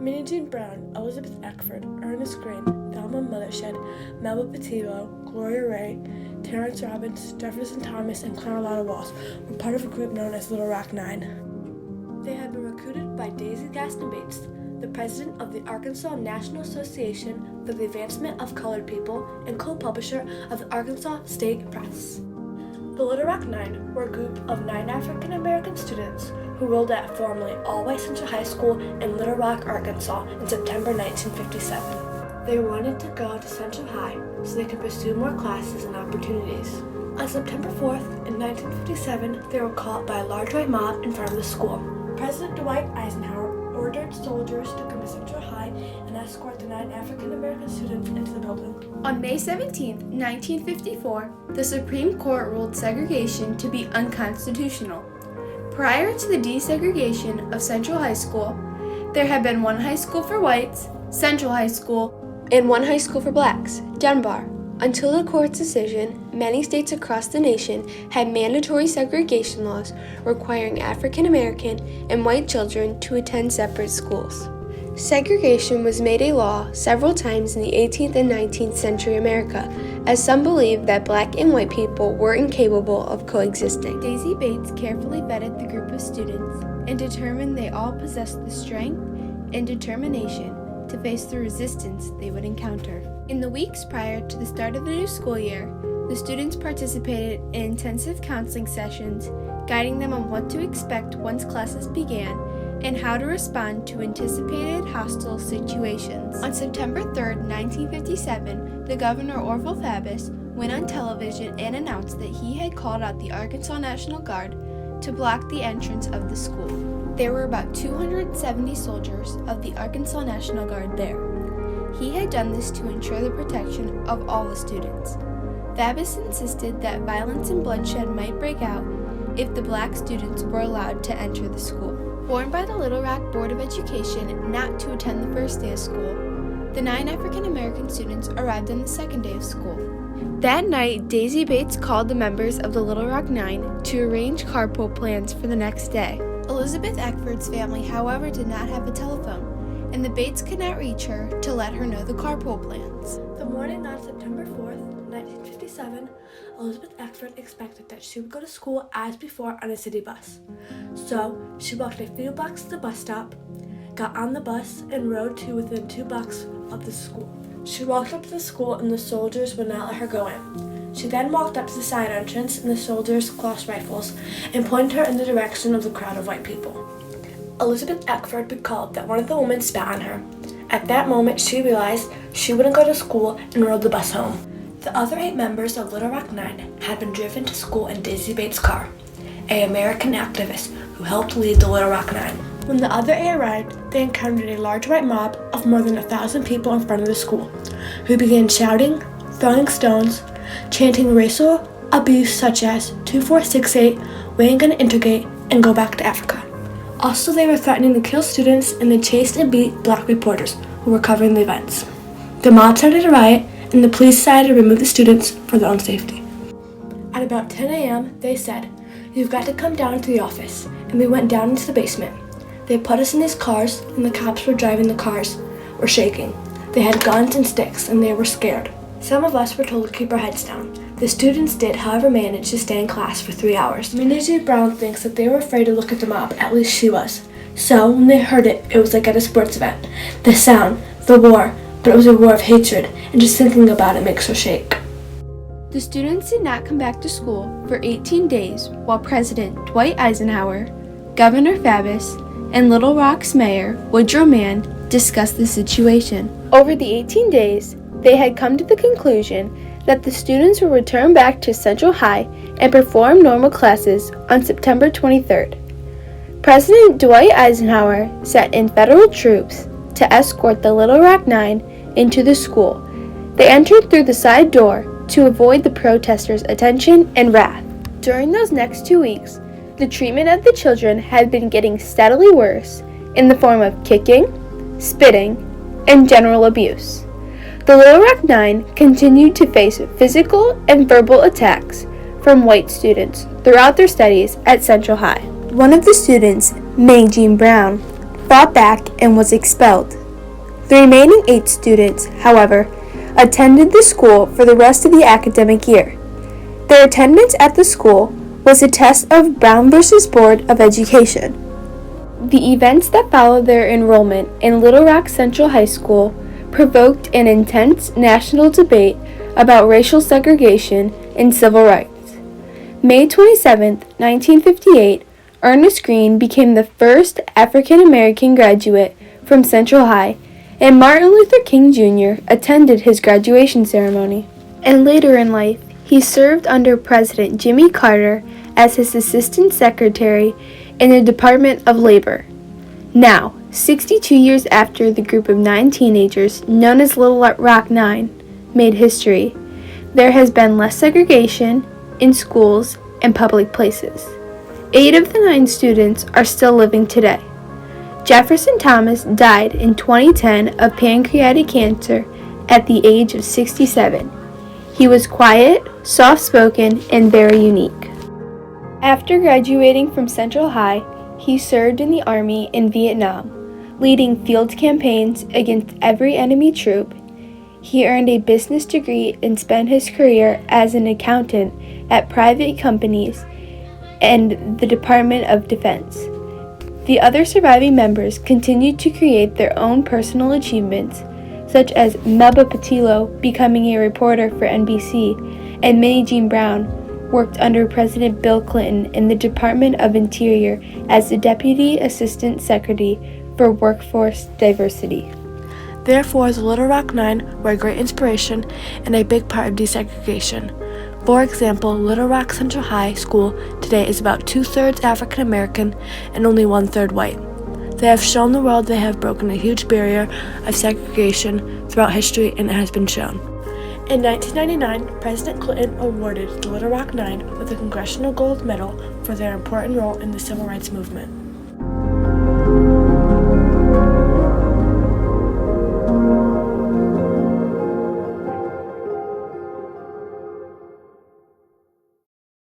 Minnie Jean Brown, Elizabeth Eckford, Ernest Green, Thelma Mothershed, Melba Petito, Gloria Ray, Terrence Robbins, Jefferson Thomas, and Carlotta Walsh were part of a group known as Little Rock Nine. They had been recruited by Daisy Gaston Bates, the president of the Arkansas National Association for the Advancement of Colored People and co-publisher of the Arkansas State Press. The Little Rock Nine were a group of 9 African American students who enrolled at formerly all-white Central High School in Little Rock, Arkansas in September 1957. They wanted to go to Central High so they could pursue more classes and opportunities. On September 4th, in 1957, they were caught by a large white mob in front of the school. President Dwight Eisenhower ordered soldiers to come to Central High and escort the 9 African American students into the building. On May 17, 1954, the Supreme Court ruled segregation to be unconstitutional. Prior to the desegregation of Central High School, there had been one high school for whites, Central High School, and one high school for blacks, Dunbar. Until the court's decision, many states across the nation had mandatory segregation laws requiring African American and white children to attend separate schools. Segregation was made a law several times in the 18th and 19th century America, as some believed that black and white people were incapable of coexisting. Daisy Bates carefully vetted the group of students and determined they all possessed the strength and determination to face the resistance they would encounter. In the weeks prior to the start of the new school year, the students participated in intensive counseling sessions, guiding them on what to expect once classes began and how to respond to anticipated hostile situations. On September 3, 1957, the Governor Orville Fabbis went on television and announced that he had called out the Arkansas National Guard to block the entrance of the school. There were about 270 soldiers of the Arkansas National Guard there. He had done this to ensure the protection of all the students. Fabbis insisted that violence and bloodshed might break out if the black students were allowed to enter the school. Warned by the Little Rock Board of Education not to attend the first day of school, the 9 African American students arrived on the second day of school. That night, Daisy Bates called the members of the Little Rock Nine to arrange carpool plans for the next day. Elizabeth Eckford's family, however, did not have a telephone, and the Bates could not reach her to let her know the carpool plans. The morning on September 4th, 1957, Elizabeth Eckford expected that she would go to school as before on a city bus. So, she walked a few blocks to the bus stop, got on the bus, and rode to within 2 blocks of the school. She walked up to the school and the soldiers would not let her go in. She then walked up to the side entrance and the soldiers crossed rifles and pointed her in the direction of the crowd of white people. Elizabeth Eckford recalled that one of the women spat on her. At that moment, she realized she wouldn't go to school and rode the bus home. The other 8 members of Little Rock Nine had been driven to school in Daisy Bates' car, an American activist who helped lead the Little Rock Nine. When the other 8 arrived, they encountered a large white mob of more than 1,000 people in front of the school, who began shouting, throwing stones, chanting racial abuse such as 2468, we ain't gonna integrate, and go back to Africa. Also, they were threatening to kill students, and they chased and beat black reporters who were covering the events. The mob started a riot, and the police decided to remove the students for their own safety. At about 10 a.m., they said, "You've got to come down to the office," and we went down into the basement. They put us in these cars, and the cops were driving the cars, were shaking. They had guns and sticks, and they were scared. Some of us were told to keep our heads down. The students did, however, manage to stay in class for 3 hours. Minnie Jean Brown thinks that they were afraid to look at the mob, at least she was. So, when they heard it, it was like at a sports event. The sound, the roar, but it was a roar of hatred, and just thinking about it makes her shake. The students did not come back to school for 18 days while President Dwight Eisenhower, Governor Fabbis, and Little Rock's Mayor Woodrow Mann discussed the situation. Over the 18 days, they had come to the conclusion that the students would return back to Central High and perform normal classes on September 23rd. President Dwight Eisenhower sent in federal troops to escort the Little Rock Nine into the school. They entered through the side door to avoid the protesters' attention and wrath. During those next 2 weeks, the treatment of the children had been getting steadily worse in the form of kicking, spitting, and general abuse. The Little Rock Nine continued to face physical and verbal attacks from white students throughout their studies at Central High. One of the students, Minnie Jean Brown, fought back and was expelled. The remaining 8 students, however, attended the school for the rest of the academic year. Their attendance at the school was a test of Brown versus Board of Education. The events that followed their enrollment in Little Rock Central High School provoked an intense national debate about racial segregation and civil rights. May 27, 1958, Ernest Green became the first African American graduate from Central High, and Martin Luther King Jr. attended his graduation ceremony. And later in life, he served under President Jimmy Carter as his assistant secretary in the Department of Labor. Now, 62 years after the group of 9 teenagers, known as Little Rock 9, made history, there has been less segregation in schools and public places. 8 of the 9 students are still living today. Jefferson Thomas died in 2010 of pancreatic cancer at the age of 67. He was quiet, soft-spoken, and very unique. After graduating from Central High, he served in the Army in Vietnam, leading field campaigns against every enemy troop. He earned a business degree and spent his career as an accountant at private companies and the Department of Defense. The other surviving members continued to create their own personal achievements, such as Melba Patillo becoming a reporter for NBC, and Minnie Jean Brown worked under President Bill Clinton in the Department of Interior as the Deputy Assistant Secretary for Workforce Diversity. Therefore, the Little Rock 9 were a great inspiration and a big part of desegregation. For example, Little Rock Central High School today is about 2/3 African American and only 1/3 white. They have shown the world they have broken a huge barrier of segregation throughout history, and it has been shown. In 1999, President Clinton awarded the Little Rock 9 with the Congressional Gold Medal for their important role in the Civil Rights Movement.